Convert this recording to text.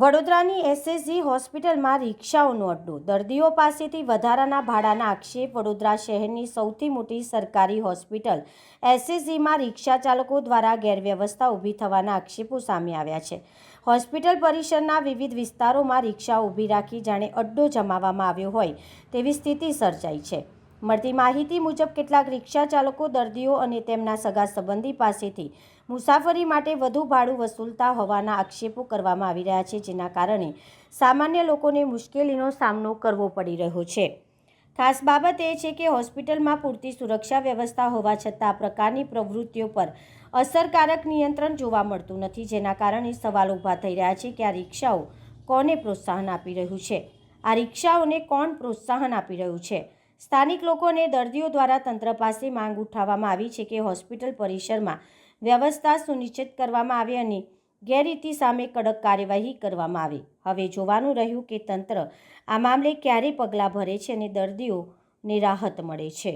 વડોદરાની એસએસજી હોસ્પિટલમાં રિક્ષાઓનો અડ્ડો, દર્દીઓ પાસેથી વધારાના ભાડાના આક્ષેપ। વડોદરા શહેરની સૌથી મોટી સરકારી હોસ્પિટલ એસએસજીમાં રિક્ષા ચાલકો દ્વારા ગેરવ્યવસ્થા ઊભી થવાના આક્ષેપો સામે આવ્યા છે। હોસ્પિટલ પરિસરના વિવિધ વિસ્તારોમાં રિક્ષા ઊભી રાખી જાણે અડ્ડો જમાવવામાં આવ્યો હોય તેવી સ્થિતિ સર્જાઈ છે। મળતી માહિતી મુજબ કેટલાક રિક્ષા ચાલકો દર્દીઓ અને તેમના સગા સંબંધી પાસેથી મુસાફરી માટે વધુ ભાડું વસૂલતા હોવાના આક્ષેપો કરવામાં આવી રહ્યા છે, જેના કારણે સામાન્ય લોકોને મુશ્કેલીનો સામનો કરવો પડી રહ્યો છે। ખાસ બાબત એ છે કે હોસ્પિટલમાં પૂરતી સુરક્ષા વ્યવસ્થા હોવા છતાં આ પ્રકારની પ્રવૃત્તિઓ પર અસરકારક નિયંત્રણ જોવા મળતું નથી, જેના કારણે સવાલ ઊભા થઈ રહ્યા છે કે આ રિક્ષાઓ કોને પ્રોત્સાહન આપી રહ્યું છે? આ રિક્ષાઓને કોણ પ્રોત્સાહન આપી રહ્યું છે? સ્થાનિક લોકો અને દર્દીઓ દ્વારા તંત્ર પાસે માંગ ઉઠાવવામાં આવી છે કે હોસ્પિટલ પરિસરમાં વ્યવસ્થા સુનિશ્ચિત કરવામાં આવે અને ગેરરીતિ સામે કડક કાર્યવાહી કરવામાં આવે। હવે જોવાનું રહ્યું કે તંત્ર આ મામલે ક્યારે પગલાં ભરે છે અને દર્દીઓને રાહત મળે છે।